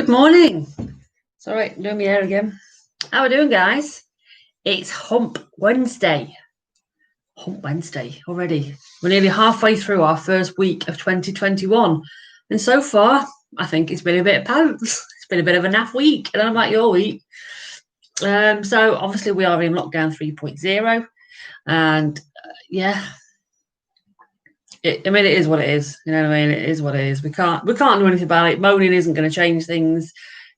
Good morning. Sorry, doing my hair again. How are we doing, guys? It's Hump Wednesday. Hump Wednesday already. We're nearly halfway through our first week of 2021. And so far, I think it's been a bit of pants. It's been a bit of a naff week. I don't know about your week. So obviously we are in lockdown 3.0. And yeah, it is what it is. You know what I mean? It is what it is. We can't do anything about it. Moaning isn't going to change things.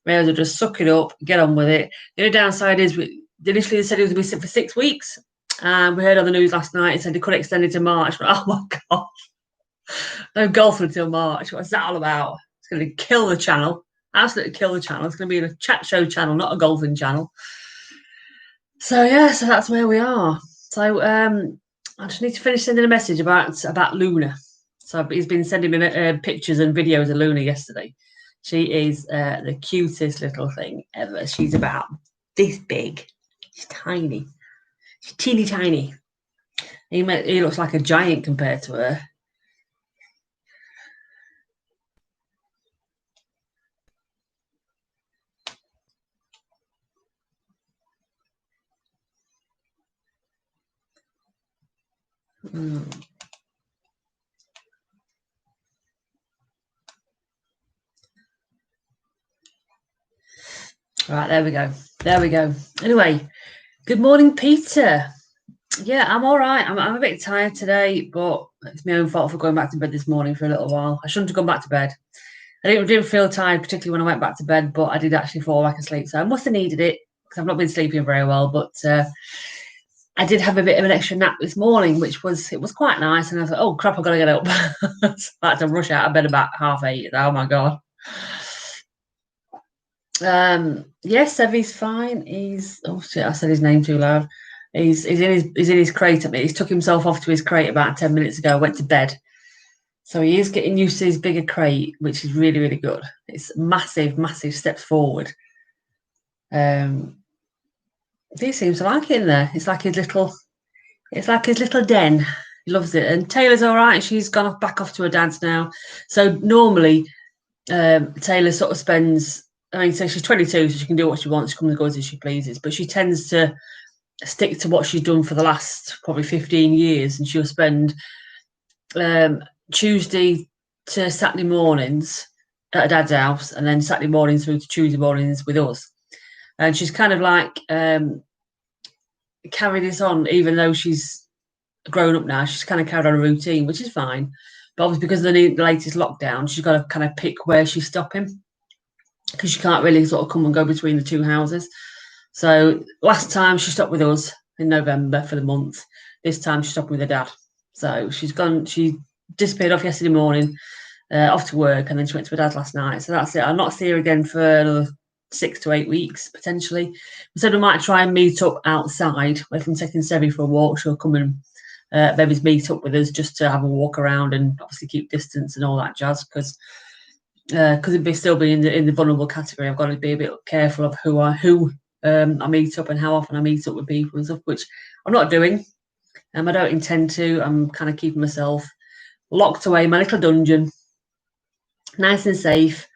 May as well just suck it up, get on with it. The only downside is initially they said it was going to be sick for 6 weeks. We heard on the news last night, it said they could extend it to March. But, oh my God. No golf until March. What's that all about? It's going to kill the channel. Absolutely kill the channel. It's going to be a chat show channel, not a golfing channel. So yeah, so that's where we are. So I just need to finish sending a message about Luna. So he's been sending me pictures and videos of Luna yesterday. She is the cutest little thing ever. She's about this big. She's tiny. She's teeny tiny. He looks like a giant compared to her. Right, there we go. There we go. Anyway, good morning, Peter. Yeah, I'm all right. I'm a bit tired today, but it's my own fault for going back to bed this morning for a little while. I shouldn't have gone back to bed. I didn't feel tired, particularly when I went back to bed, but I did actually fall back asleep. So I must have needed it because I've not been sleeping very well. But I did have a bit of an extra nap this morning, which was quite nice. And I was like, oh, crap, I've got to get up. So I had to rush out of bed about 7:30. Oh, my God. Yes, Sevy's fine. He's I said his name too loud. He's in his crate. He's took himself off to his crate about 10 minutes ago. Went to bed, so he is getting used to his bigger crate, which is really, really good. It's massive steps forward. He seems to like it in there. It's like his little den. He loves it. And Taylor's all right. She's gone back off to her dad's now. So normally, Taylor sort of spends. I mean, so she's 22, so she can do what she wants. She comes and goes as she pleases. But she tends to stick to what she's done for the last probably 15 years. And she'll spend Tuesday to Saturday mornings at her dad's house, and then Saturday mornings through to Tuesday mornings with us. And she's kind of like carried this on, even though she's grown up now. She's kind of carried on a routine, which is fine. But obviously, because of the latest lockdown, she's got to kind of pick where she's stopping, because she can't really sort of come and go between the two houses. So last time she stopped with us in November for the month. This time she's stopping with her dad. So she disappeared off yesterday morning, off to work, and then she went to her dad's last night. So that's it. I'll not see her again for another 6 to 8 weeks, potentially. We said we might try and meet up outside. If I'm taking Sevy for a walk, she'll come and maybe meet up with us just to have a walk around and obviously keep distance and all that jazz, because it'd still be in the vulnerable category. I've got to be a bit careful of who I meet up and how often I meet up with people and stuff, which I'm not doing. I don't intend to. I'm kind of keeping myself locked away in my little dungeon, nice and safe,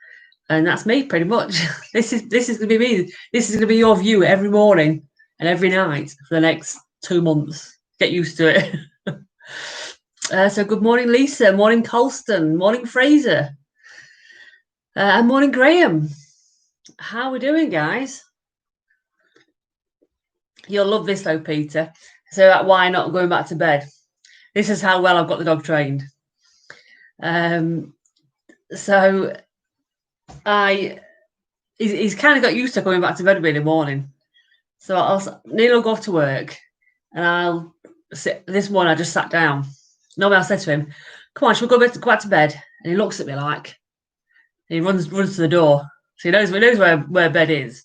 and that's me pretty much. This is going to be me. This is going to be your view every morning and every night for the next 2 months. Get used to it. So good morning, Lisa. Morning, Colston. Morning, Fraser. And morning, Graham. How are we doing, guys? You'll love this though, Peter. So why not going back to bed? This is how well I've got the dog trained. So he's kind of got used to going back to bed in the morning. So Neil will go off to work, and I'll sit. This morning I just sat down. Normally I said to him, "Come on, shall we go back to bed?" And he looks at me like. He runs to the door. So he knows where bed is.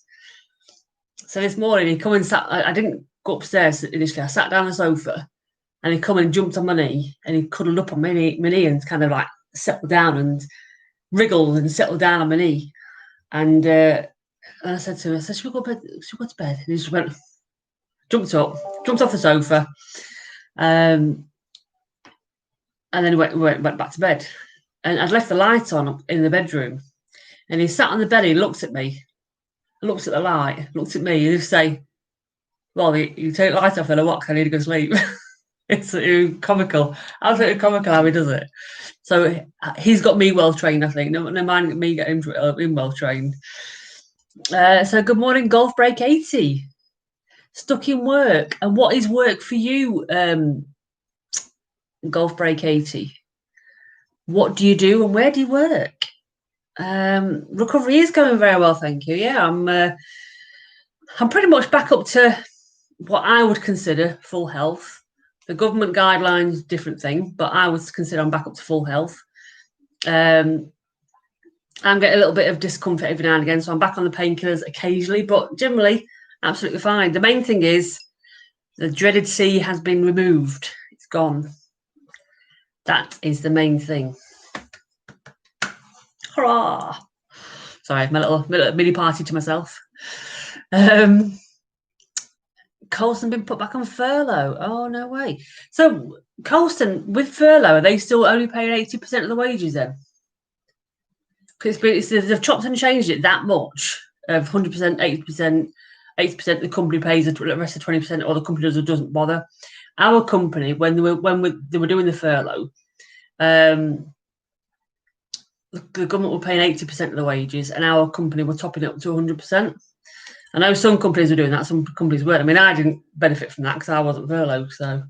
So this morning he come and sat. I didn't go upstairs initially. I sat down on the sofa, and he come and jumped on my knee, and he cuddled up on my knee and kind of like settled down and wriggled and settled down on my knee. And I said to him, "Should we go to bed?" And he just went, jumped off the sofa, and then he went back to bed. And I'd left the light on in the bedroom, And he sat on the bed, he looked at me, looked at the light, looked at me, and he'd say, well, you take the light off and I what? I need to go to sleep. It's comical. Absolutely comical how he does it. So he's got me well trained, I think. No mind me getting him well trained. So good morning, Golf Break 80. Stuck in work. And what is work for you, Golf Break 80? What do you do and where do you work? Recovery is going very well, thank you. Yeah, I'm pretty much back up to what I would consider full health. The government guidelines, different thing, but I would consider I'm back up to full health. I'm getting a little bit of discomfort every now and again, so I'm back on the painkillers occasionally, but generally absolutely fine. The main thing is the dreaded C has been removed. It's gone. That is the main thing. Hurrah! Sorry, my little mini party to myself. Colston been put back on furlough. Oh, no way. So, Colston, with furlough, are they still only paying 80% of the wages then? Because they've chopped and changed it that much, of 100%, 80%, 80% the company pays, the rest of 20%, or the company doesn't bother. Our company, when they were doing the furlough, the government were paying 80% of the wages, and our company were topping it up to 100%. I know some companies are doing that, some companies weren't. I mean, I didn't benefit from that because I wasn't furloughed, so.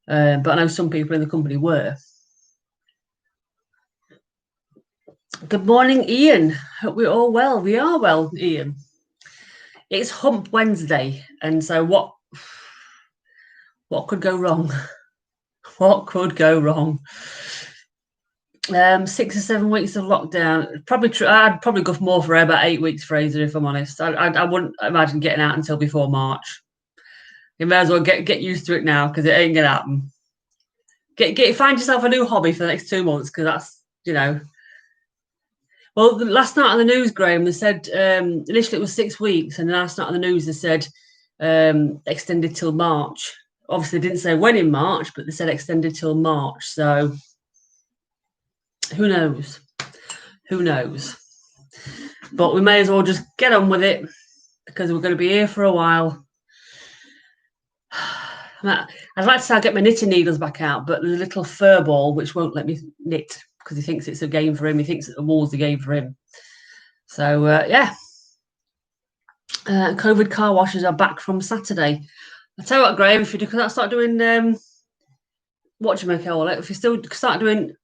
But I know some people in the company were. Good morning, Ian. Hope we're all well. We are well, Ian. It's Hump Wednesday, and so what could go wrong? What could go wrong? 6 or 7 weeks of lockdown. I'd probably go more for about 8 weeks, Fraser, if I'm honest. I wouldn't imagine getting out until before March. You may as well get used to it now because it ain't gonna happen. Find yourself a new hobby for the next 2 months because that's, you know. Well, last night on the news, Graham, they said initially it was 6 weeks, and last night on the news they said extended till March. Obviously, they didn't say when in March, but they said extended till March. So who knows? Who knows? But we may as well just get on with it because we're going to be here for a while. I'd like to say I'll get my knitting needles back out, but there's a little fur ball which won't let me knit because he thinks it's a game for him. He thinks that the wall's a game for him. So, yeah. COVID car washes are back from Saturday. I tell you what, Graham, if you start doing if you still start doing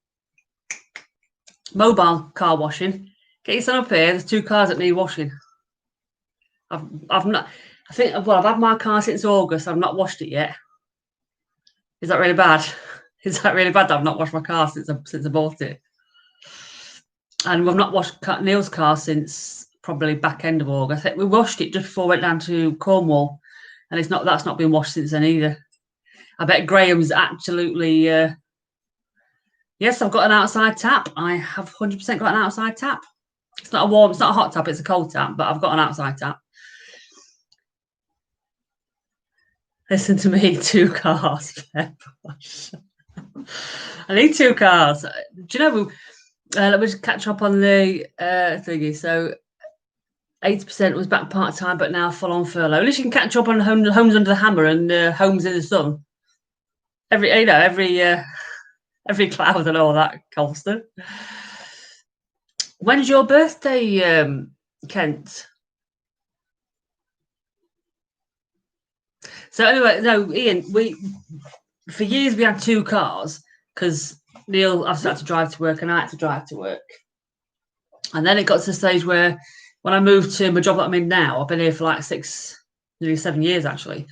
mobile car washing, get your son up here. There's 2 cars that need washing. I've not. I think. Well, I've had my car since August. I've not washed it yet. Is that really bad? Is that really bad that I've not washed my car since I bought it? And we've not washed Neil's car since probably back end of August. I think we washed it just before we went down to Cornwall, and that's not been washed since then either. I bet Graham's absolutely. Yes, I've got an outside tap. I have 100% got an outside tap. It's not a hot tap. It's a cold tap, but I've got an outside tap. Listen to me, 2 cars. I need 2 cars. Do you know? Let me just catch up on the thingy. So 80% was back part-time, but now full on furlough. At least you can catch up on Homes Under the Hammer and Homes in the Sun. Every cloud and all that, Colston. When's your birthday, Kent? So anyway, no, Ian, for years we had 2 cars because Neil, I've had to drive to work and I had to drive to work. And then it got to the stage where when I moved to my job that I'm in now, I've been here for like 6, nearly 7 years actually.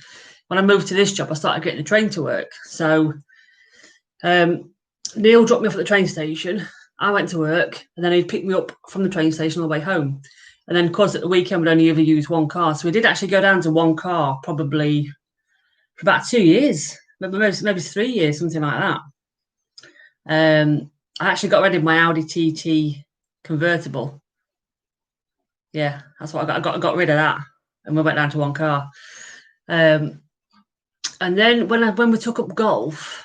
When I moved to this job, I started getting the train to work. So Neil dropped me off at the train station. I went to work and then he'd pick me up from the train station all the way home. And then, of course, at the weekend, we'd only ever use 1 car. So we did actually go down to 1 car probably for about 2 years, maybe 3 years, something like that. I actually got rid of my Audi TT convertible. Yeah, that's what I got rid of that. And we went down to 1 car. And then when we took up golf,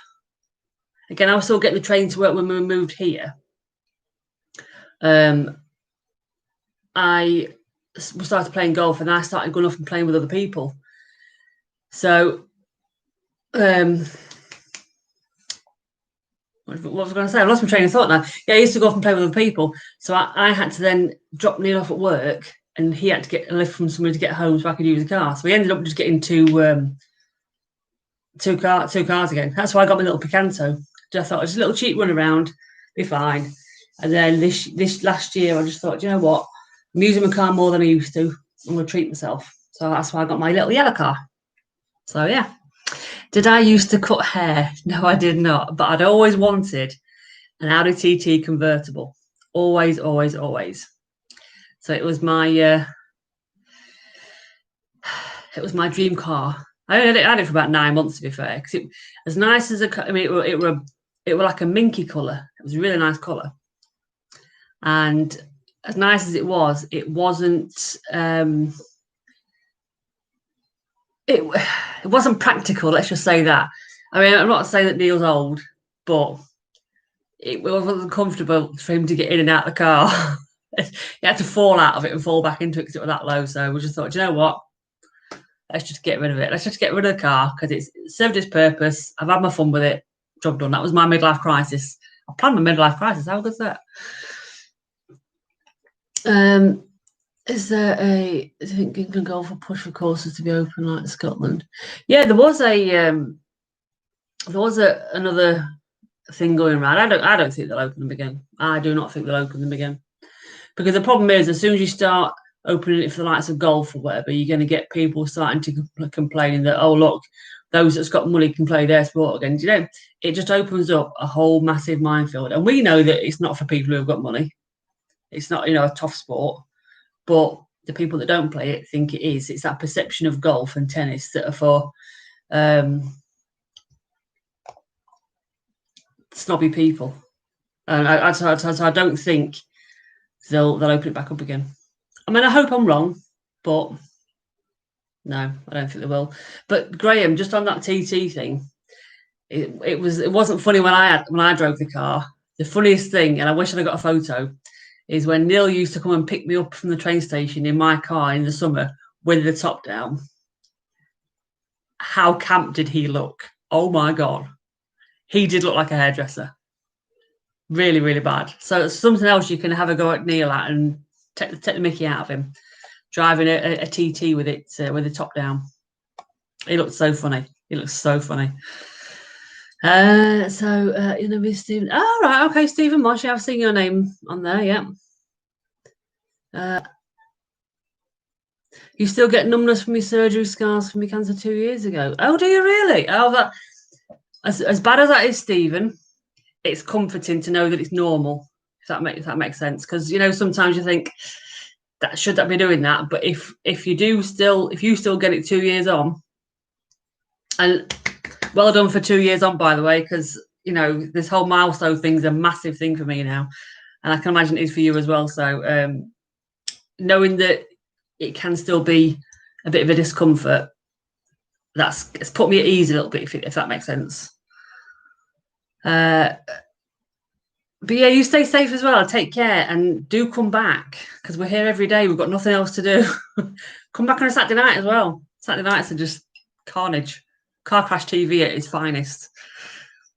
again, I was still getting the train to work when we moved here. I started playing golf, and I started going off and playing with other people. So, what was I going to say? I lost my train of thought now. Yeah, I used to go off and play with other people. So I had to then drop Neil off at work, and he had to get a lift from somewhere to get home so I could use the car. So we ended up just getting two cars again. That's why I got my little Picanto. Just thought it was a little cheap run around, be fine. And then this last year, I just thought, you know what? I'm using my car more than I used to. I'm going to treat myself. So that's why I got my little yellow car. So yeah. Did I used to cut hair? No, I did not. But I'd always wanted an Audi TT convertible. Always, always, always. So it was my dream car. I had it for about 9 months, to be fair, because it as nice as it were like a minky colour. It was a really nice colour, and as nice as it wasn't. It wasn't practical. Let's just say that. I mean, I'm not saying that Neil's old, but it wasn't comfortable for him to get in and out of the car. He had to fall out of it and fall back into it because it was that low. So we just thought, you know what? Let's just get rid of it. Let's just get rid of the car because it served its purpose. I've had my fun with it. Job done. That was my midlife crisis. I planned my midlife crisis. How good's that? Is there I think England golf will push for courses to be open like Scotland? Yeah, there was another thing going around. I don't think they'll open them again. I do not think they'll open them again. Because the problem is, as soon as you start opening it for the likes of golf or whatever, you're going to get people starting to complain that, oh, look, those that's got money can play their sport again. Do you know, it just opens up a whole massive minefield. And we know that it's not for people who've got money. It's not, a tough sport. But the people that don't play it think it is. It's that perception of golf and tennis that are for snobby people. And I don't think they'll open it back up again. I mean, I hope I'm wrong, but no, I don't think they will. But Graham, just on that TT thing, it wasn't funny when I drove the car. The funniest thing, and I wish I'd got a photo, is when Neil used to come and pick me up from the train station in my car in the summer with the top down. How camp did he look? Oh my God. He did look like a hairdresser. Really, really bad. So it's something else you can have a go at Neil at and take the mickey out of him. Driving a TT with the top down. He looked so funny. He looks so funny. Stephen. Oh, right, okay, Stephen Mosh. I've seen your name on there. Yeah. You still get numbness from your surgery scars from your cancer 2 years ago. Oh, do you really? Oh, that as bad as that is, Stephen. It's comforting to know that it's normal. If that makes sense, because sometimes you think that should that be doing that, but if you still get it 2 years on, and well done for 2 years on, by the way, because this whole milestone thing's a massive thing for me now, and I can imagine it is for you as well. So knowing that it can still be a bit of a discomfort, it's put me at ease a little bit, if that makes sense. But yeah, you stay safe as well. Take care and do come back, because we're here every day. We've got nothing else to do. Come back on a Saturday night as well. Saturday nights are just carnage. Car crash TV at its finest.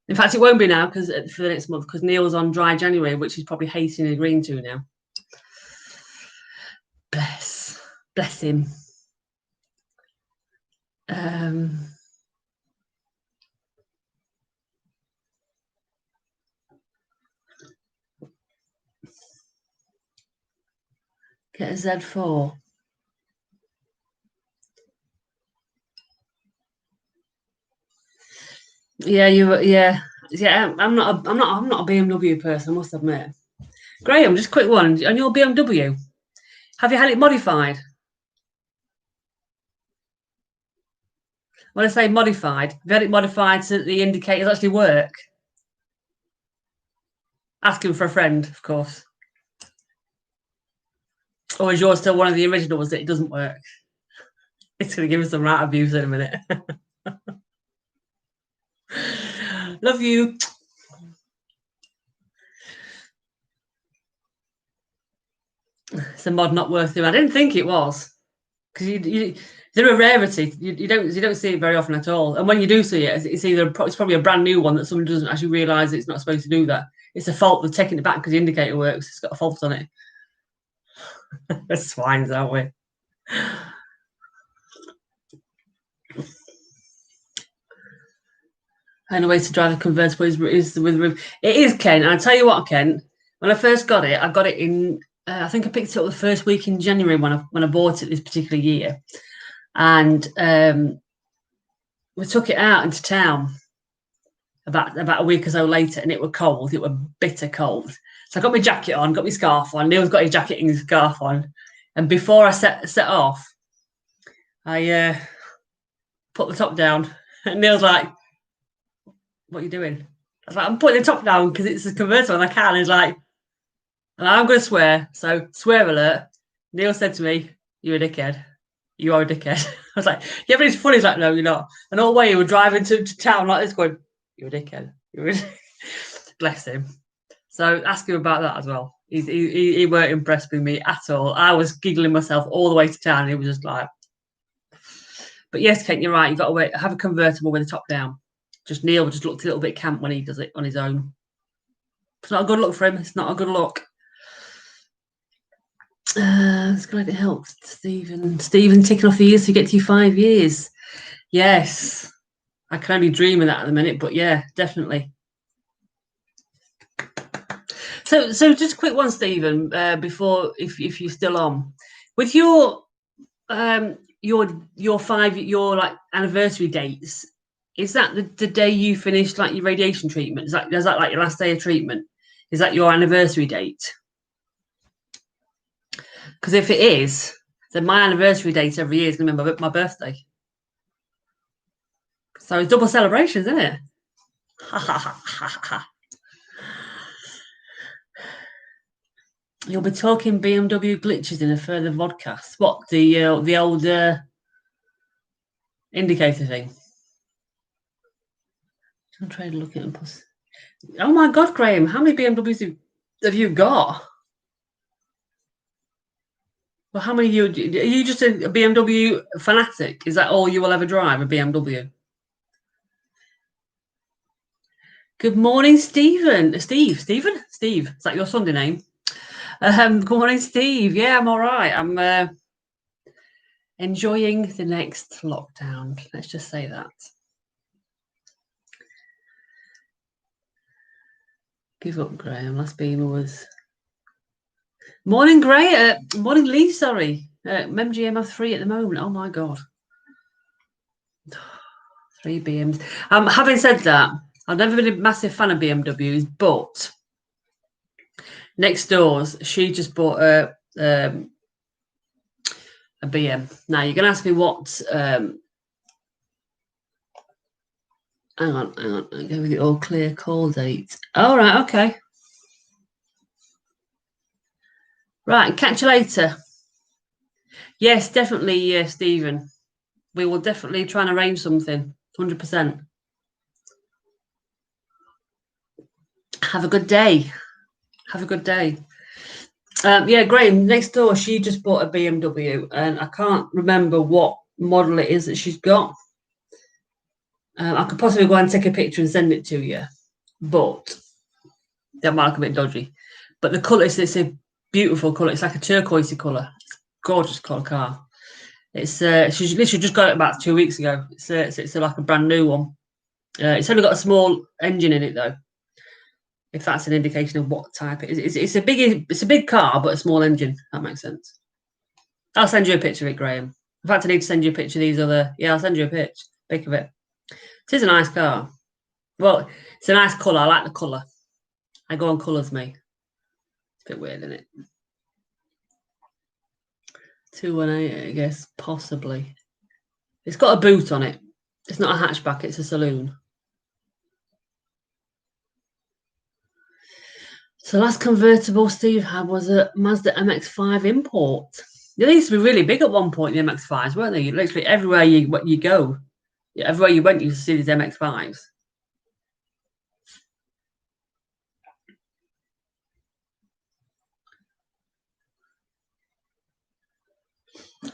In fact, it won't be now for the next month, because Neil's on dry January, which he's probably hating and agreeing to now. Bless him. Get a Z4. Yeah. I'm not a BMW person, I must admit. Graham, just a quick one on your BMW. Have you had it modified? When I say modified, have you had it modified so that the indicators actually work? Asking for a friend, of course. Or is yours still one of the originals that it doesn't work? It's going to give us some right abuse in a minute. Love you. It's a mod not worth doing. I didn't think it was, because they're a rarity. You don't see it very often at all. And when you do see it, it's probably a brand new one that someone doesn't actually realise it's not supposed to do that. It's a fault of taking it back because the indicator works. It's got a fault on it. We're swines, aren't we? And a way to drive a convertible is with the roof. It is, Ken. And I tell you what, Ken. When I first got it, I got it in. I think I picked it up the first week in January when I bought it this particular year, and we took it out into town about a week or so later, and it was cold. It was bitter cold. So I got my jacket on, got my scarf on. Neil's got his jacket and his scarf on, and before I set off, I put the top down, and Neil's like, "What are you doing?" I was like, "I'm putting the top down because it's a convertible and I can." And he's like, "And I'm going to swear, so swear alert." Neil said to me, "You're a dickhead. You are a dickhead." I was like, "Yeah, but it's funny." He's like, "No, you're not." And all the way, we were driving to town like this, going, "You're a dickhead. You're a..." Bless him. So ask him about that as well. He weren't impressed with me at all. I was giggling myself all the way to town. And he was just like, but yes, Kate, you're right. You've got to wait, have a convertible with the top down. Just Neil just looked a little bit camp when he does it on his own. It's not a good look for him. It's not a good look. It's glad it helps, Stephen. Stephen, ticking off the years to get to 5 years. Yes, I can only dream of that at the minute, but yeah, definitely. So just a quick one, Stephen. Before, if you're still on, with your like anniversary dates, is that the day you finished like your radiation treatment? Is that like your last day of treatment? Is that your anniversary date? Because if it is, then my anniversary date every year is going to be my birthday. So it's double celebrations, isn't it? You'll be talking BMW glitches in a further vodcast. What, the old indicator thing? I'm trying to look at them. Oh my God, Graham, how many BMWs have you got? Well, how many are you just a BMW fanatic? Is that all you will ever drive, a BMW? Good morning, Stephen. Steve. Is that your Sunday name? Good morning, Steve. Yeah, I'm all right. I'm enjoying the next lockdown. Let's just say that. Give up, Graham. Last Beamer was. Morning, Gray. Morning, Lee. Sorry. MGM 3 at the moment. Oh my God. 3 BMs. Having said that, I've never been a massive fan of BMWs, but next doors, she just bought a BM. Now you're going to ask me what. Hang on. I'm going with the all clear call date. All right. Okay. Right. Catch you later. Yes, definitely, Stephen. We will definitely try and arrange something. 100%. Have a good day. Have a good day. Yeah, Graham, next door, she just bought a BMW, and I can't remember what model it is that she's got. I could possibly go and take a picture and send it to you, but that might look a bit dodgy. But the colour, it's a beautiful colour. It's like a turquoisey colour. Gorgeous colour car. It's she's literally just got it about 2 weeks ago. It's like a brand new one. It's only got a small engine in it though. If that's an indication of what type it is, it's a big car but a small engine. That makes sense. I'll send you a picture of it, Graham. In fact, I need to send you a picture of these other. Yeah, I'll send you a pic of it. It is a nice car. Well, it's a nice colour. I like the colour. I go on colours, me. It's a bit weird, isn't it? 218, I guess, possibly. It's got a boot on it. It's not a hatchback, it's a saloon. So last convertible Steve had was a Mazda MX-5 import. They used to be really big at one point, the MX-5s, weren't they? Literally everywhere you go, everywhere you went, you used to see these MX-5s.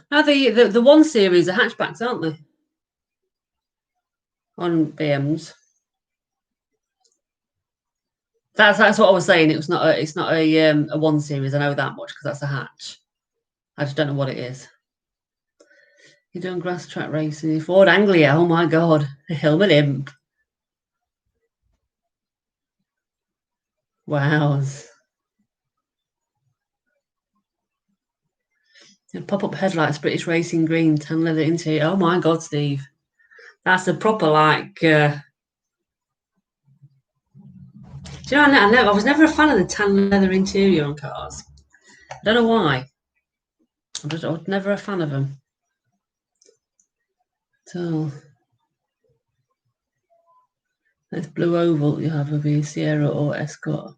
Now the 1 Series are hatchbacks, aren't they? On BMs. That's what I was saying. It's not a 1 Series. I know that much because that's a hatch. I just don't know what it is. You're doing grass track racing. Ford Anglia. Oh my god. Helmet imp. Wow. Pop-up headlights, British Racing Green, tan leather interior. Oh my god, Steve. That's a proper like do you know, I was never a fan of the tan leather interior on cars. I don't know why. I was never a fan of them. So this blue oval you have a Sierra or Escort.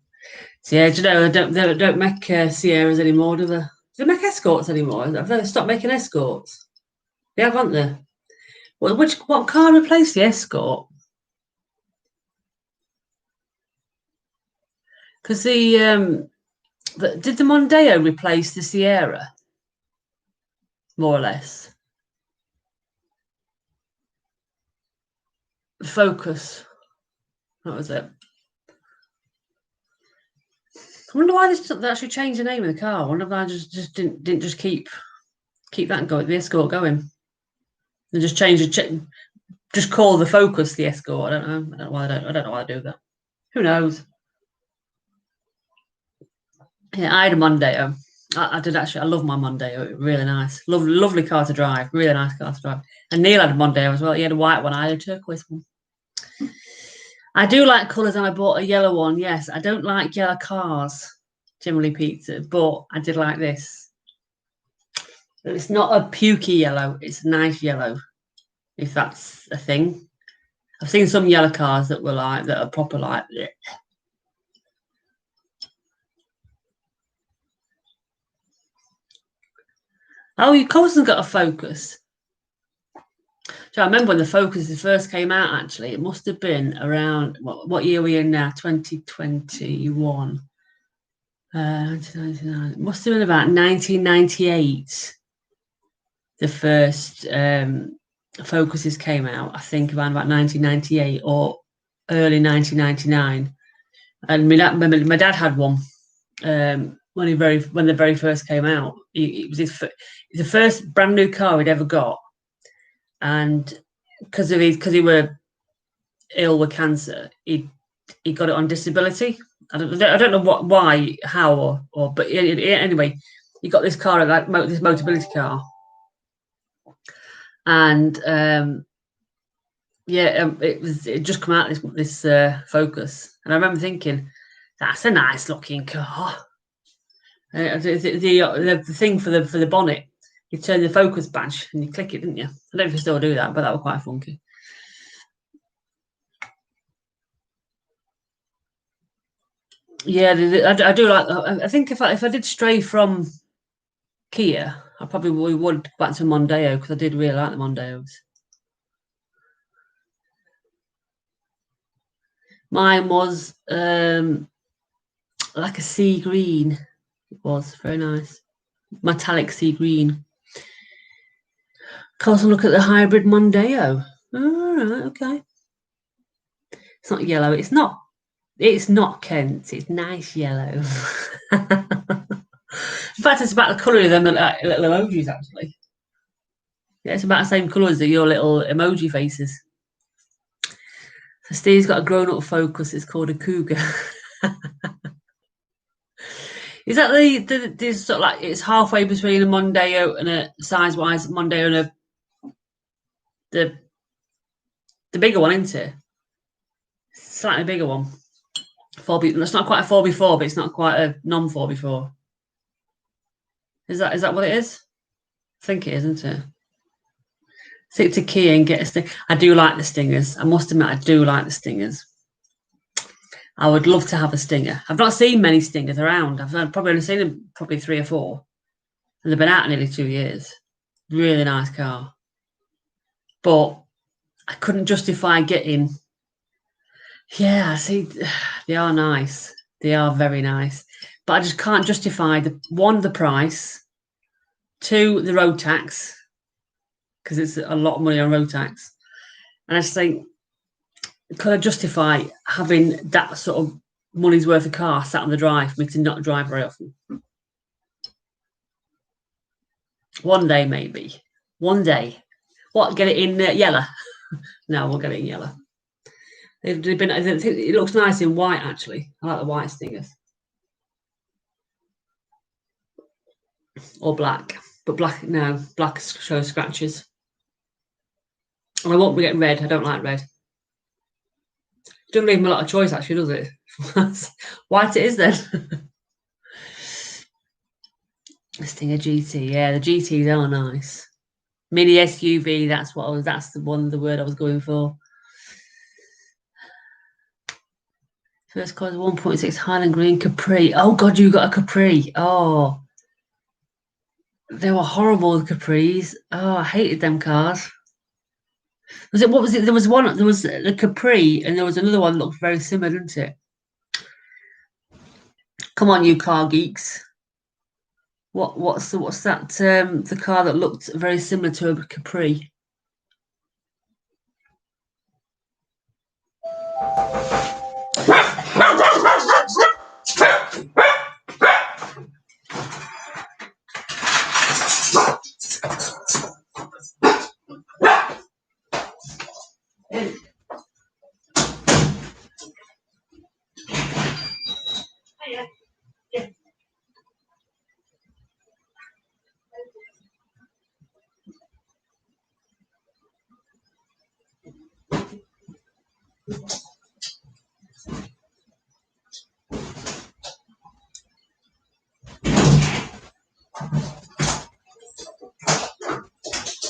So, yeah, do you know they don't make Sierras anymore, do they? Do they make Escorts anymore? Have they stopped making Escorts? They haven't they? Well, what car replaced the Escort? Because did the Mondeo replace the Sierra? More or less. Focus. That was it. I wonder why they actually changed the name of the car. I wonder if I just didn't just keep that going, the Escort going. They just changed just call the Focus the Escort. I don't know why I don't know why they do that. Who knows? Yeah, I had a Mondeo. I did actually. I love my Mondeo. Really nice. Lovely car to drive. Really nice car to drive. And Neil had a Mondeo as well. He had a white one. I had a turquoise one. I do like colours, and I bought a yellow one. Yes, I don't like yellow cars, generally, Peter, but I did like this. It's not a pukey yellow. It's a nice yellow, if that's a thing. I've seen some yellow cars that are proper like. Bleh. Oh, your cousin's got a Focus. So I remember when the Focuses first came out, actually. It must have been around, what year are we in now? 2021. 1999. It must have been about 1998. The first Focuses came out, I think, around about 1998 or early 1999. And my dad had one when they very first came out. It was the first brand new car he'd ever got. And because he were ill with cancer, he got it on disability. I don't know why, how, or but anyway, he got this car, this Motability car, and it just come out this Focus, and I remember thinking that's a nice looking car. The thing for the bonnet. You turn the Focus badge and you click it, didn't you? I don't know if you still do that, but that was quite funky. Yeah, I do like. I think if I did stray from Kia, I probably would go back to Mondeo because I did really like the Mondeos. Mine was like a sea green. It was very nice, metallic sea green. Close look at the hybrid Mondeo. All right, okay. It's not yellow. It's not. It's not Kent. It's nice yellow. In fact, it's about the colour of them little emojis, actually. Yeah, it's about the same colour as your little emoji faces. So Steve's got a grown-up Focus. It's called a Cougar. Is that the sort of like it's halfway between a Mondeo and a size-wise Mondeo and the bigger one, isn't it? Slightly bigger one. 4B. It's not quite a 4x4, but it's not quite a non-4x4. Is that what it is? I think it is, isn't it? Stick to Kia and get a Stinger. I do like the Stingers. I must admit, I do like the Stingers. I would love to have a Stinger. I've not seen many Stingers around. I've probably only seen them 3 or 4. And they've been out nearly 2 years. Really nice car. But I couldn't justify getting. Yeah, see, they are nice. They are very nice. But I just can't justify the price. 2, the road tax, because it's a lot of money on road tax. And I just think, could I justify having that sort of money's worth of car sat on the drive for me to not drive very often? One day, maybe. One day. What, get it in yellow? No, we'll get it in yellow. They've been, I think it looks nice in white, actually. I like the white stingers. Or black. But black, no, black shows scratches. And I won't be getting red. I don't like red. Doesn't leave me a lot of choice, actually, does it? White it is, then. Stinger GT. Yeah, the GTs are nice. Mini SUV, that's the word I was going for. First car is 1.6 Highland Green Capri. Oh God, you got a Capri. Oh, they were horrible, the Capris. Oh, I hated them cars. What was it? There was the Capri, and there was another one that looked very similar, didn't it? Come on, you car geeks. What's that? The car that looked very similar to a Capri.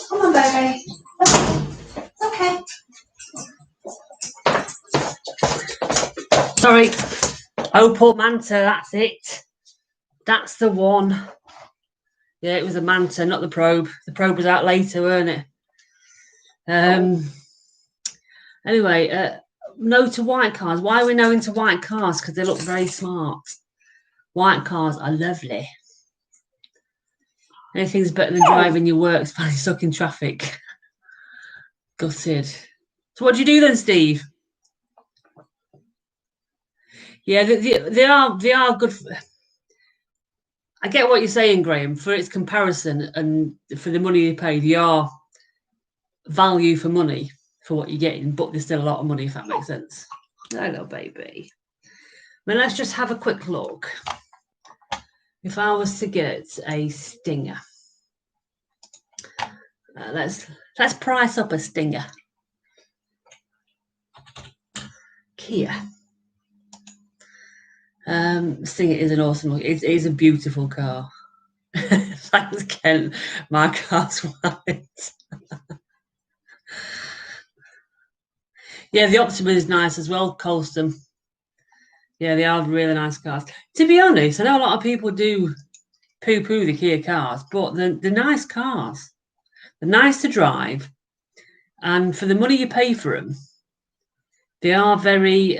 Come on, baby. Okay. Sorry. Opel Manta, that's it. That's the one. Yeah, it was a Manta, not the Probe. The Probe was out later, weren't it? Anyway, no to white cars. Why are we no into white cars? Because they look very smart. White cars are lovely. Anything's better than driving your work, finding stuck in traffic. Gutted. So what do you do then, Steve? Yeah, they are good. I get what you're saying, Graham. For its comparison and for the money you pay, they are value for money for what you're getting, but there's still a lot of money, if that makes sense. Hello, baby. Well, let's just have a quick look. If I was to get a Stinger, let's price up a Stinger. Kia. Stinger is an awesome look. It is a beautiful car. Thanks, Ken. My car's white. Yeah, the Optima is nice as well, Colston. Yeah, they are really nice cars. To be honest, I know a lot of people do poo-poo the Kia cars, but they're nice cars. They're nice to drive, and for the money you pay for them, they are very.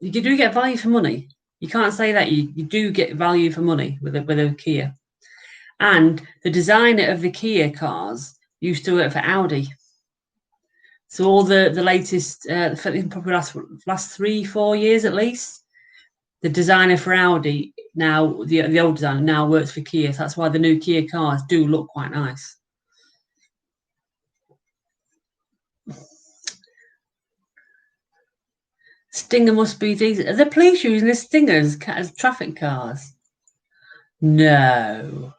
You do get value for money. You can't say that you do get value for money with a Kia. And the designer of the Kia cars used to work for Audi. So all the latest, probably last 3-4 years at least, the designer for Audi now, the old designer now works for Kia. So that's why the new Kia cars do look quite nice. Stinger must be these. Are the police using the Stingers as traffic cars? No.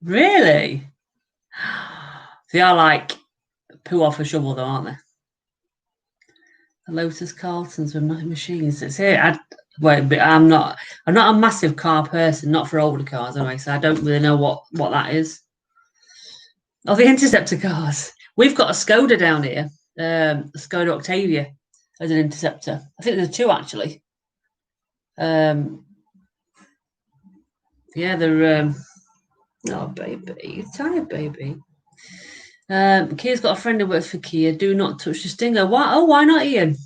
Really? They are like poo off a shovel, though, aren't they? The Lotus Carltons with machines. It's here. But I'm not a massive car person, not for older cars anyway, so I don't really know what that is. Oh, the Interceptor cars. We've got a Skoda down here, Skoda Octavia as an Interceptor. I think there's 2 actually. Yeah, they're oh baby, you're tired, baby. Kia's got a friend who works for Kia. Do not touch the Stinger. Why? Oh, why not, Ian?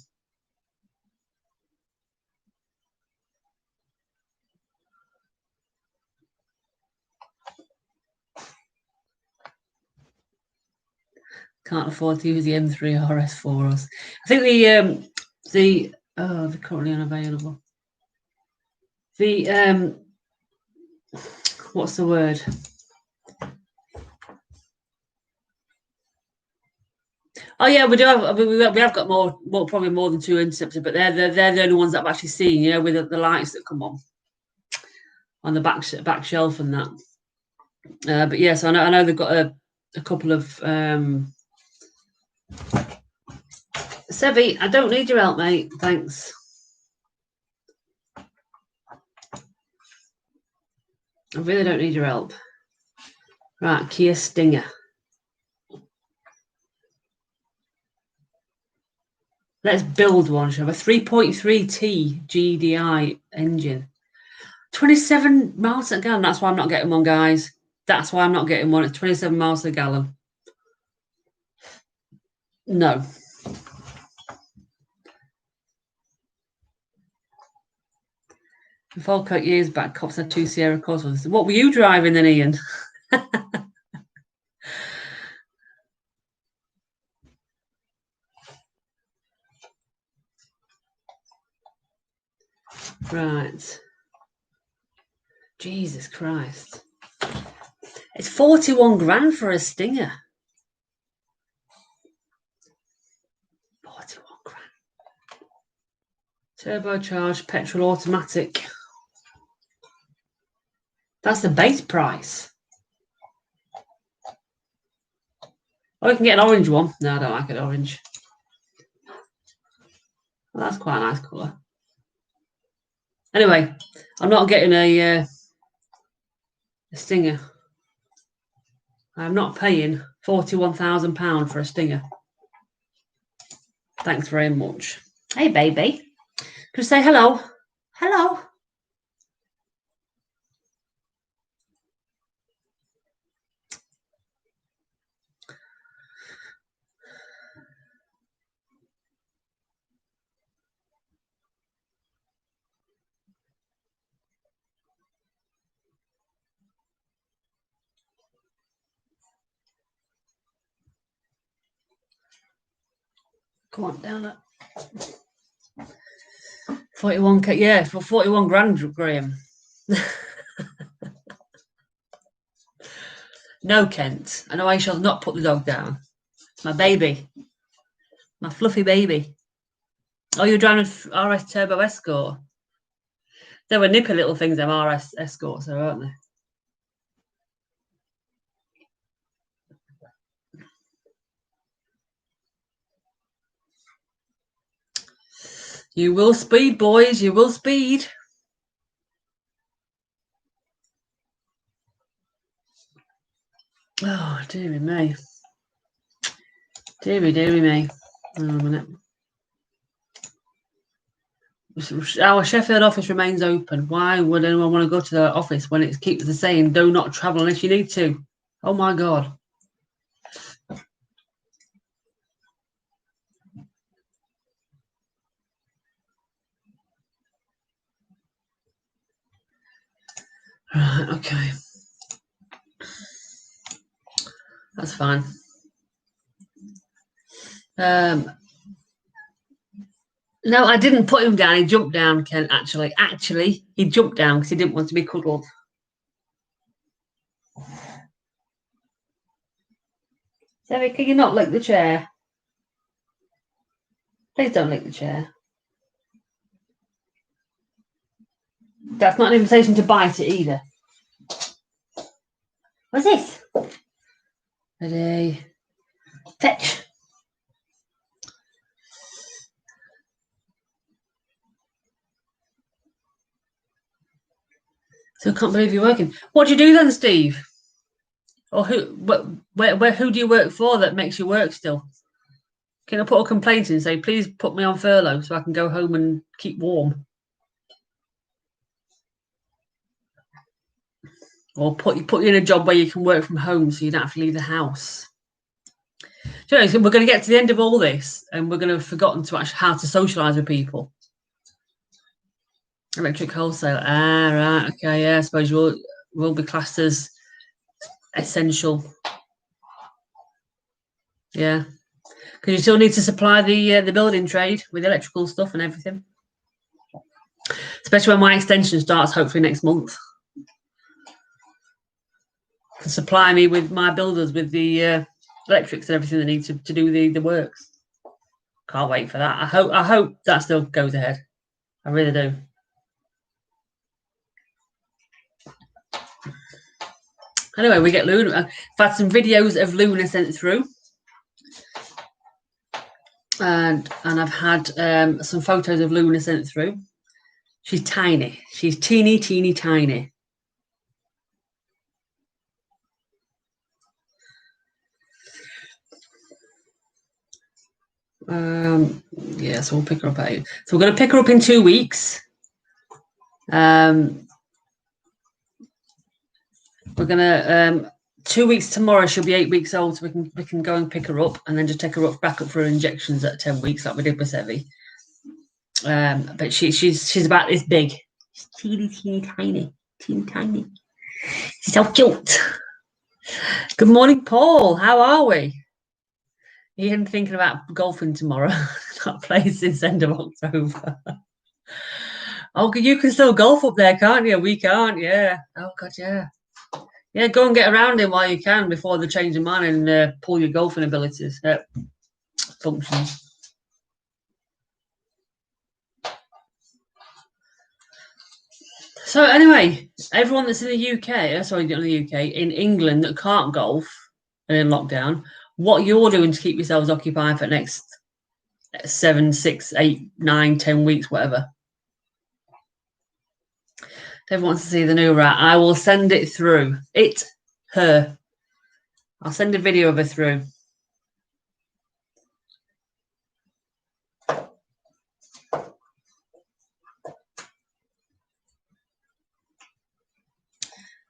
Can't afford to use the M3 RS for us. I think they're currently unavailable. The what's the word? Oh yeah, we do have. I mean, we have got more, probably more than 2 interceptors, but they're the only ones that I've actually seen. You know, with the lights that come on the back shelf and that. But yes, I know they've got a couple of. Sevi, I don't need your help, mate. Thanks. I really don't need your help. Right, Kia Stinger. Let's build one, shall we? 3.3T GDI engine. 27 miles a gallon. That's why I'm not getting one, guys. That's why I'm not getting one. It's 27 miles a gallon. No. Falkirk years back, cops had 2 Sierra Cosworths. What were you driving then, Ian? Right. Jesus Christ. It's 41 grand for a Stinger. 41 grand. Turbocharged petrol automatic. That's the base price. Oh, we can get an orange one. No, I don't like it orange. Well, that's quite a nice colour. Anyway, I'm not getting a Stinger. I'm not paying £41,000 for a Stinger. Thanks very much. Hey, baby. Can you say hello? Hello. Come on, down that. 41k, yeah, for 41 grand, Graham. No, Kent. I know I shall not put the dog down. My baby. My fluffy baby. Oh, you're driving an RS Turbo Escort? They were nippy little things, them RS Escorts, though, aren't they? You will speed, boys. You will speed. Oh, dearie me. Dearie me. Hang on a minute. Our Sheffield office remains open. Why would anyone want to go to the office when it keeps the saying, do not travel unless you need to? Oh, my God. Right, okay. That's fine. No, I didn't put him down. He jumped down, Ken, actually. Actually, he jumped down because he didn't want to be cuddled. Sarah, can you not lick the chair? Please don't lick the chair. That's not an invitation to bite it either. What's this? Ready. Fetch. So I can't believe you're working. What do you do then, Steve? Or who do you work for that makes you work still? Can I put a complaint in and say, please put me on furlough so I can go home and keep warm? Or put you in a job where you can work from home so you don't have to leave the house. So we're going to get to the end of all this and we're going to have forgotten to actually how to socialise with people. Electric wholesale. Ah, right. Okay, yeah. I suppose you will be classed as essential. Yeah, because you still need to supply the building trade with electrical stuff and everything. Especially when my extension starts, hopefully next month. To supply me with my builders with the electrics and everything they need to do the works. Can't wait for that. I hope that still goes ahead. I really do. Anyway, we get Luna. I've had some videos of Luna sent through. And I've had some photos of Luna sent through. She's tiny. She's teeny, teeny, tiny. Yeah, so we'll pick her up at 8. So we're going to pick her up in 2 weeks. We're going to 2 weeks tomorrow. She'll be 8 weeks old, so we can go and pick her up, and then just take her back up for her injections at 10 weeks, like we did with Sevy. But she's about this big. She's teeny, teeny, tiny, teeny, tiny. She's so cute. Good morning, Paul. How are we? Ian thinking about golfing tomorrow. Not played since end of October. Oh, you can still golf up there, can't you? We can't, yeah. Oh, God, yeah. Yeah, go and get around him while you can before they change their mind and pull your golfing abilities, functions. So anyway, everyone that's in the UK, sorry, not the UK, in England that can't golf and in lockdown, what you're doing to keep yourselves occupied for the next 7, 6, 8, 9, 10 weeks, whatever. Dave wants to see the new rat. I will send it through. Her. I'll send a video of her through.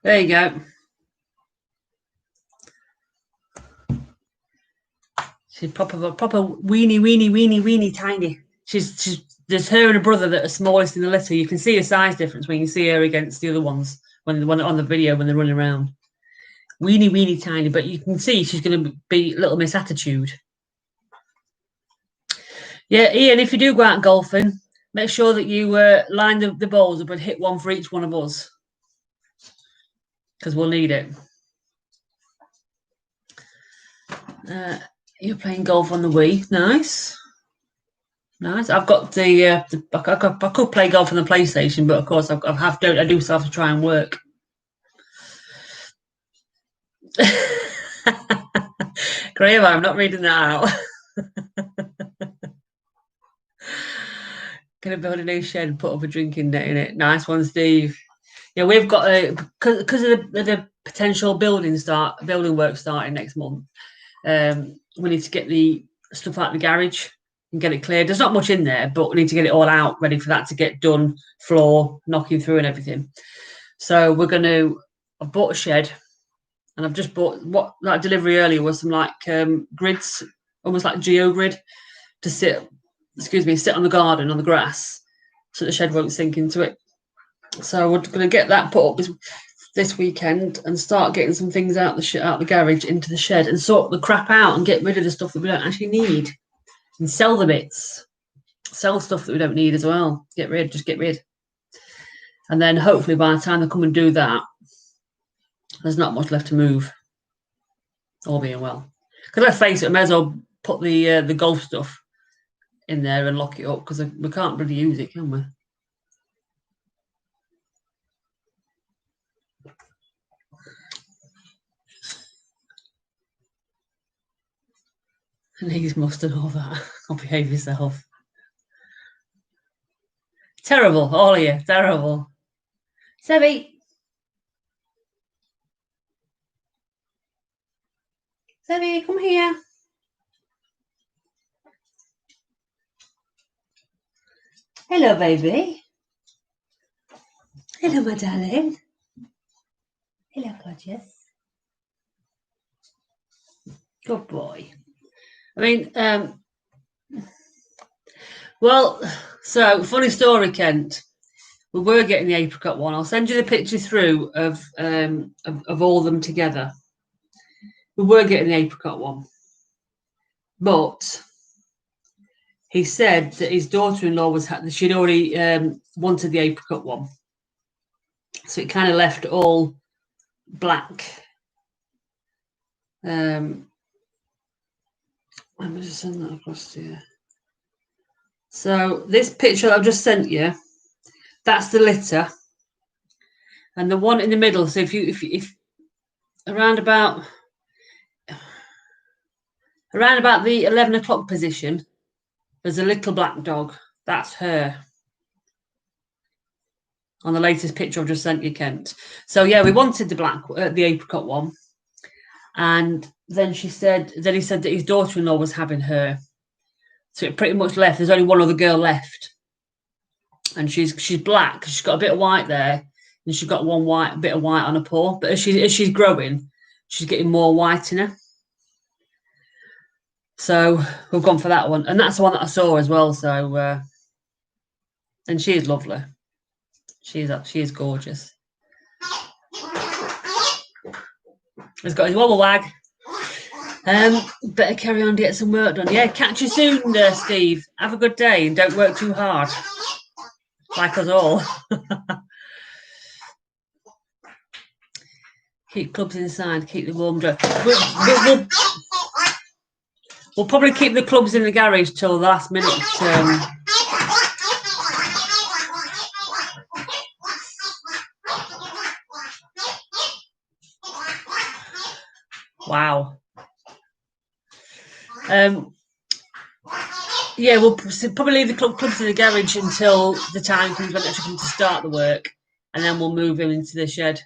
There you go. She's proper weeny tiny. She's there's her and her brother that are smallest in the litter. You can see a size difference when you see her against the other ones when on the video when they're running around. Weeny tiny, but you can see she's going to be Little Miss Attitude. Yeah, Ian, if you do go out golfing, make sure that you line the balls up and hit one for each one of us, because we'll need it. You're playing golf on the Wii. Nice. I've got I could play golf on the PlayStation, but of course I do still have to try and work. Graham, I'm not reading that out. Gonna build a new shed and put up a drinking net in it. Nice one, Steve. Yeah, we've got because of the potential building work starting next month. We need to get the stuff out of the garage and get it cleared. There's not much in there, but we need to get it all out, ready for that to get done, floor, knocking through and everything. So I've bought a shed, and I've just bought what that delivery earlier was some like grids, almost like GeoGrid, to sit on the garden on the grass so the shed won't sink into it. So we're going to get that put up this weekend and start getting some things out the garage into the shed and sort the crap out and get rid of the stuff that we don't actually need and sell the bits, sell stuff that we don't need as well. Just get rid. And then hopefully by the time they come and do that, there's not much left to move, all being well. Because let's face it, I may as well put the golf stuff in there and lock it up, because we can't really use it, can we? And he's mustard all that. I'll behave yourself. Terrible, all of you, terrible. Sebby, come here. Hello, baby. Hello, my darling. Hello, gorgeous. Good boy. I mean, well, so funny story, Kent. We were getting the apricot one. I'll send you the picture through of all of them together. We were getting the apricot one. but he said that his daughter-in-law she'd already wanted the apricot one, so it kind of left all black. Let me just send that across to you. So this picture that I've just sent you, that's the litter, and the one in the middle. So if around about the 11 o'clock position, there's a little black dog. That's her. On the latest picture I've just sent you, Kent. So yeah, we wanted the apricot one, and then he said that his daughter-in-law was having her, so it pretty much left. There's only one other girl left, and she's black. She's got a bit of white there, and she's got one bit of white on her paw. But as she's growing, she's getting more white in her. So we've gone for that one, and that's the one that I saw as well. So and she is lovely. She is gorgeous. He's got his wobble wag. Better carry on to get some work done. Yeah, catch you soon, Steve. Have a good day and don't work too hard. Like us all. Keep clubs inside, keep the warm dry. We'll probably keep the clubs in the garage till the last minute. Wow. Yeah, we'll probably leave the clubs in the garage until the time comes when it actually comes to start the work, and then we'll move them into the shed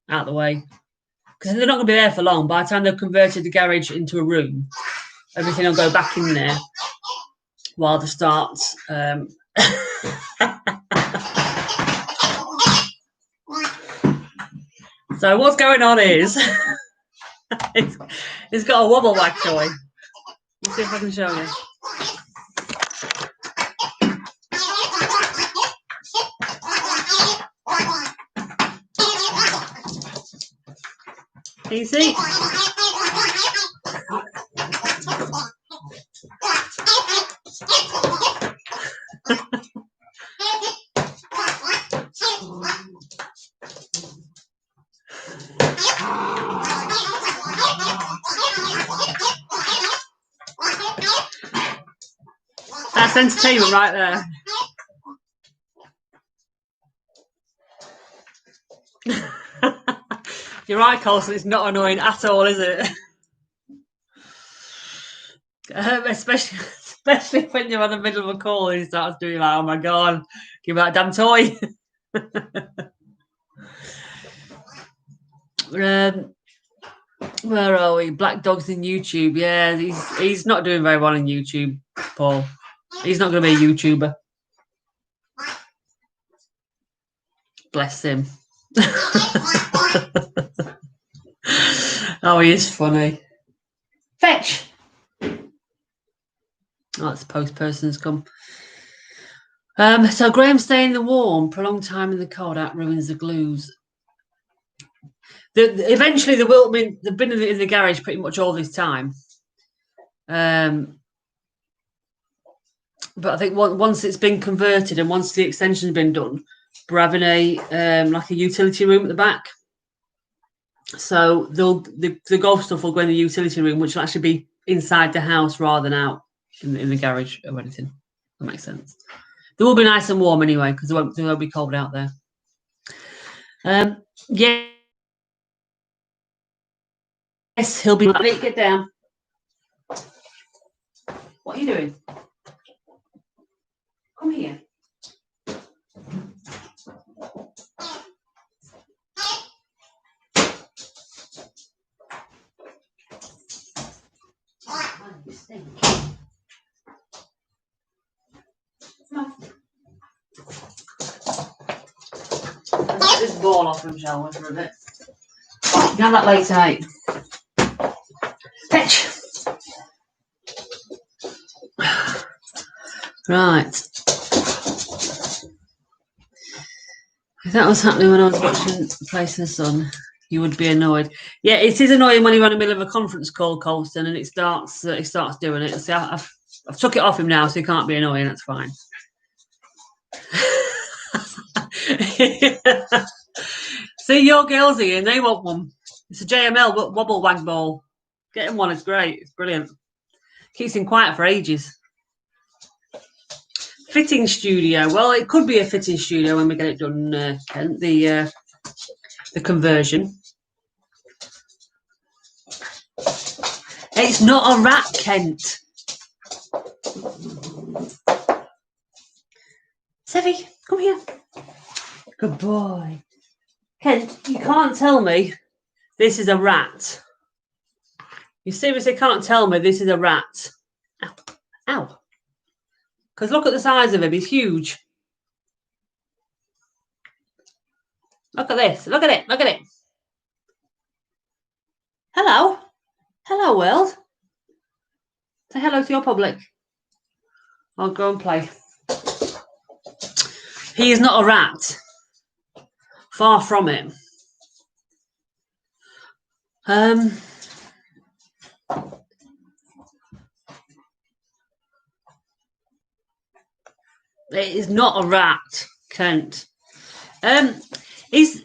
out of the way. Because they're not going to be there for long. By the time they've converted the garage into a room, everything will go back in there while they start. So what's going on is it's got a wobble wag toy. Let's see if I can show you. Can you see? That's entertainment right there. You're right, Colson. It's not annoying at all, is it? Especially when you're in the middle of a call and he starts doing like, "Oh my god, give me that damn toy." Where are we? Black dogs in YouTube. Yeah, he's not doing very well in YouTube, Paul. He's not going to be a YouTuber. Bless him. Oh, he is funny. Fetch. Oh, that's the post person's come. So Graham staying in the warm, prolonged time in the cold out ruins the glues. Eventually, they will. I mean, they've been in the garage pretty much all this time. But I think once it's been converted and once the extension's been done, we're having a like a utility room at the back. So the golf stuff will go in the utility room, which will actually be inside the house rather than out in the garage or anything. That makes sense. They will be nice and warm anyway because they won't be cold out there. Yeah. Yes, he'll be. Get down. What are you doing? Come here. You stink. Come on. Let's get this ball off him, shall we, for a bit? You can have that later, mate. Fetch. Right. That was happening when I was watching Place in the Sun. You would be annoyed. Yeah, it is annoying when you're in the middle of a conference call, Colston, and it starts doing it. See, I've took it off him now, so he can't be annoying. That's fine. See, your girls here, and they want one. It's a JML wobble wag ball. Get him one. It's great. It's brilliant. Keeps him quiet for ages. Fitting studio. Well, it could be a fitting studio when we get it done, Kent. The conversion. It's not a rat, Kent. Sevy, come here. Good boy. Kent, you can't tell me this is a rat. You seriously can't tell me this is a rat. Ow. Ow. Because look at the size of him. He's huge. Look at this. Look at it. Look at it. Hello. Hello, world. Say hello to your public. I'll go and play. He is not a rat. Far from it. It is not a rat, Kent. He's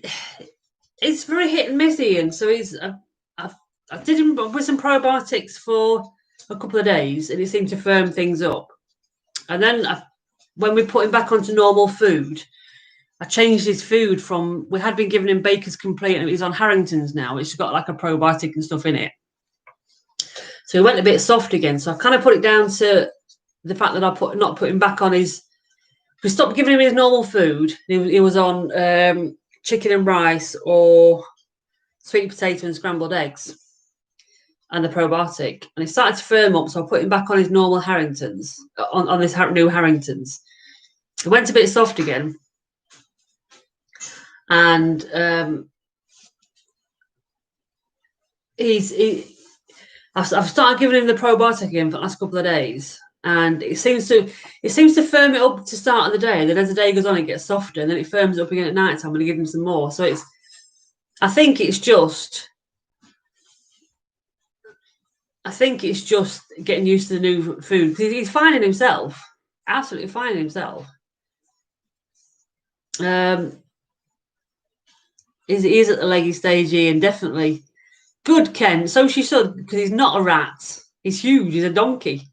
very hit and miss, Ian. So I did him with some probiotics for a couple of days, and he seemed to firm things up. And then when we put him back onto normal food, I changed his food from, we had been giving him Baker's Complete, and he's on Harrington's now, which has got like a probiotic and stuff in it. So he went a bit soft again. So I kind of put it down to the fact that I not put him back on his. We stopped giving him his normal food. He was on chicken and rice or sweet potato and scrambled eggs and the probiotic. And he started to firm up, so I put him back on his normal Harrington's, on this new Harrington's. It went a bit soft again. And I've started giving him the probiotic again for the last couple of days. And it seems to firm it up to start of the day, and then as the day goes on, it gets softer, and then it firms up again at night time. I'm going to give him some more. So I think it's just getting used to the new food, because he's finding himself, absolutely finding himself. He is at the leggy stage, and definitely good, Ken. So she should, because he's not a rat. He's huge. He's a donkey.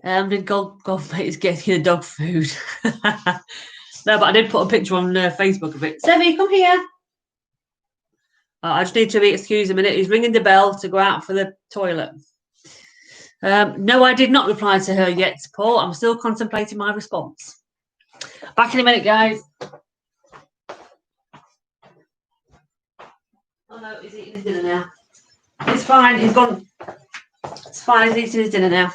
Did Goldmate is getting the dog food. No, but I did put a picture on Facebook of it. Sevy, come here. I just need to be excused a minute. He's ringing the bell to go out for the toilet. No, I did not reply to her yet, Paul. I'm still contemplating my response. Back in a minute, guys. Oh no, he's eating his dinner now. It's fine. He's gone. It's fine. He's eating his dinner now.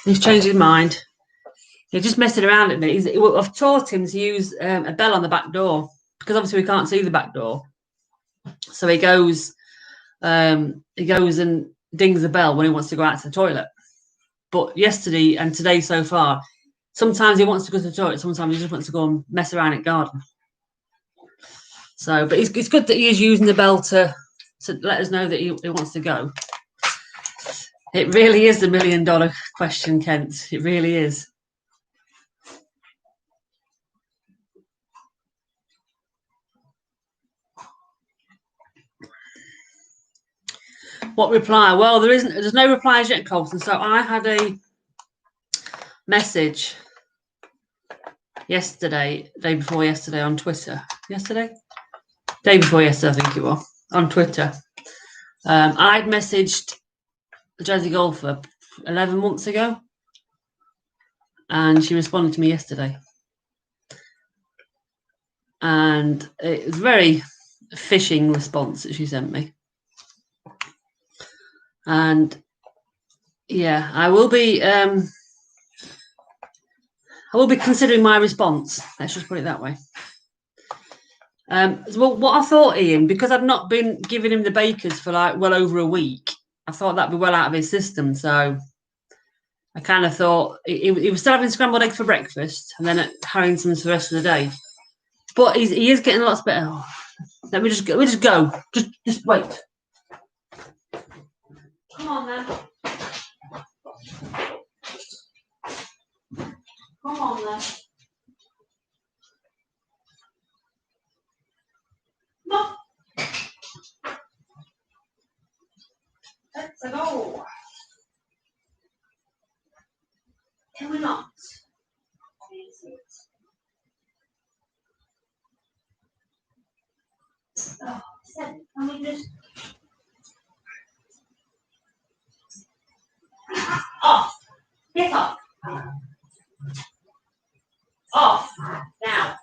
He's changed his mind. He's just messing around at me. I've taught him to use a bell on the back door, because obviously we can't see the back door. So he goes and dings the bell when he wants to go out to the toilet. But yesterday and today so far, sometimes he wants to go to the toilet, sometimes he just wants to go and mess around in the garden. So, but it's good that he is using the bell to let us know that he wants to go. It really is the $1 million question, Kent. It really is. What reply? Well, there's no replies yet, Colton. So I had a message yesterday, day before yesterday on Twitter. Day before yesterday, I think it was, on Twitter. I'd messaged the Jazzy Golfer 11 months ago, and she responded to me yesterday. And it was a very fishing response that she sent me. And yeah, I will be considering my response. Let's just put it that way. Well, what I thought, Ian, because I've not been giving him the Bakers for like well over a week, I thought that'd be well out of his system. So I kind of thought he was still having scrambled eggs for breakfast, and then at Harrington's for the rest of the day. But he is getting lots better. Oh, Let me just go. Just wait. Come on then. Come on then. No. Let's go. Can we not? Oh, can we just off? Get off. Off now.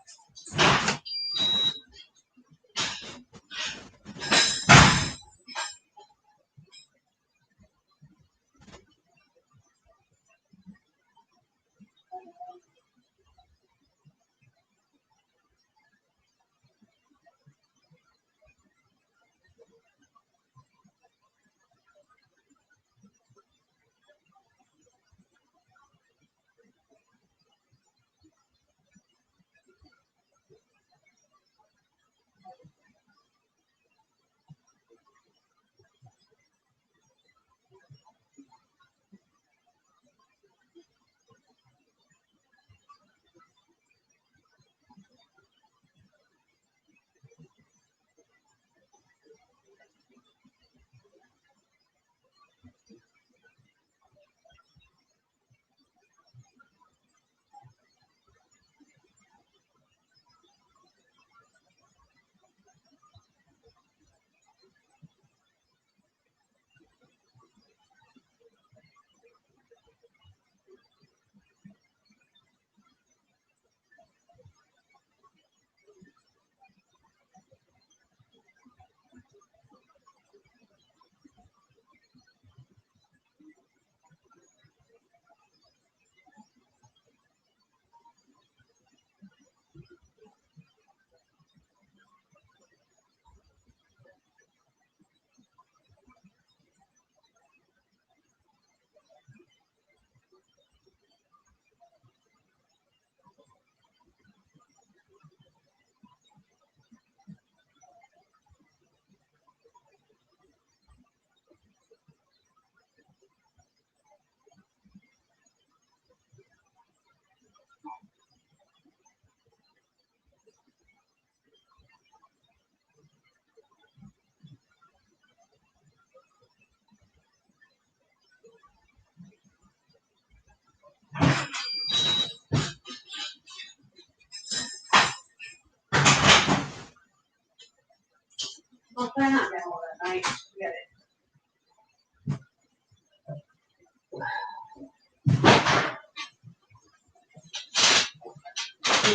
I'll try not to get all that night. Forget it.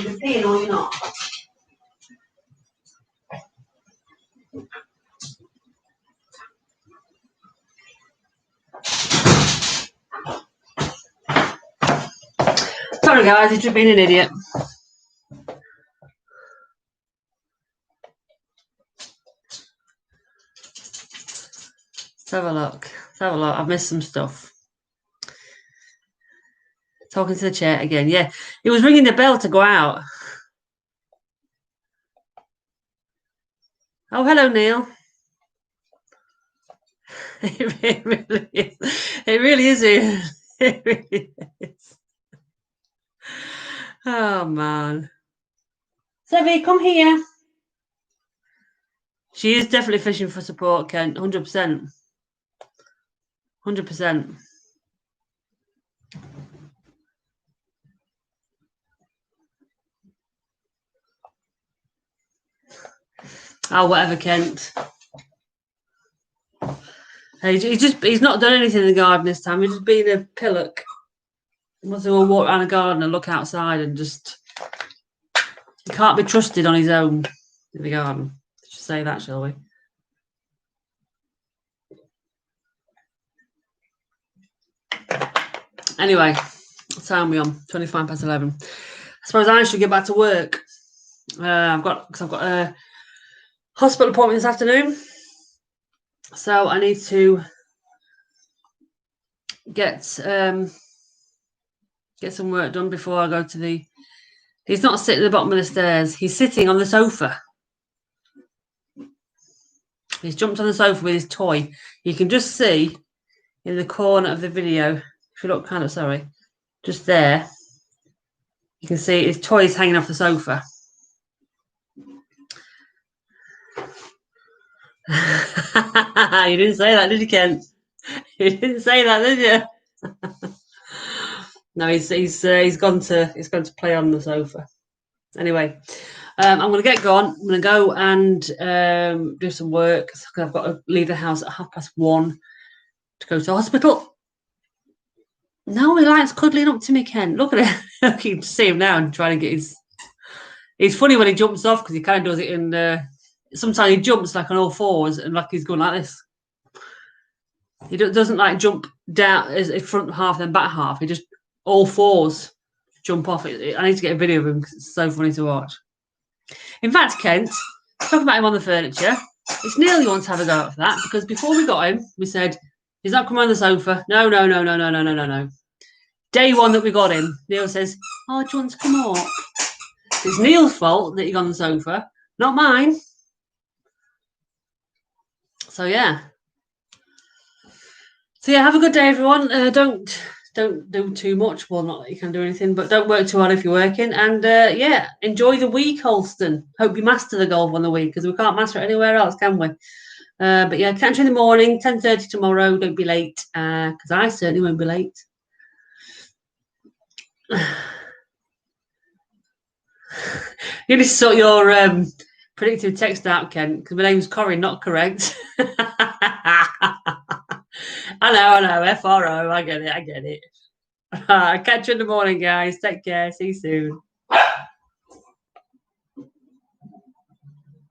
You're peeing or you're not. Sorry guys, he's just being an idiot. Let's have a look. Let's have a look. I've missed some stuff. Talking to the chair again. Yeah, he was ringing the bell to go out. Oh, hello, Neil. It really is. It really is. It really is. Oh, man. Sevy, come here. She is definitely fishing for support, Kent. 100%. 100%. Oh, whatever, Kent. He's not done anything in the garden this time. He's just been a pillock. He wants to go walk around the garden and look outside and just... He can't be trusted on his own in the garden. Let's just say that, shall we? Anyway, what time are we on? 25 past 11. I suppose I should get back to work. I've got a hospital appointment this afternoon. So I need to get some work done before I go to the... He's not sitting at the bottom of the stairs. He's sitting on the sofa. He's jumped on the sofa with his toy. You can just see in the corner of the video, if you look kind of, sorry, just there, you can see his toy is hanging off the sofa. You didn't say that, did you, Kent? You didn't say that, did you? No, he's gone to play on the sofa. Anyway, I'm going to get going. I'm going to go and do some work. I've got to leave the house at 1:30 to go to the hospital. No, he likes cuddling up to me, Ken. Look at it. I can see him now and trying to get his. It's funny when he jumps off because he kind of does it in. Sometimes he jumps like on all fours and like he's going like this. He doesn't like jump down as front half then back half. He just all fours jump off. I need to get a video of him because it's so funny to watch. In fact, Kent, talking about him on the furniture, it's Neil you want to have a go at that because before we got him, we said he's not coming on the sofa. No. Day one that we got him, Neil says, "Oh, do you want to come up?" It's Neil's fault that he got on the sofa, not mine. So yeah. Have a good day, everyone. Don't do too much. Well, not that you can do anything, but don't work too hard if you're working. And enjoy the week, Holston. Hope you master the golf on the week because we can't master it anywhere else, can we? But yeah, catch you in the morning, 10:30 tomorrow. Don't be late because I certainly won't be late. You need to sort your predictive text out, Ken, because my name's Corrine, not correct. I know, FRO, I get it. Catch you in the morning, guys. Take care. See you soon.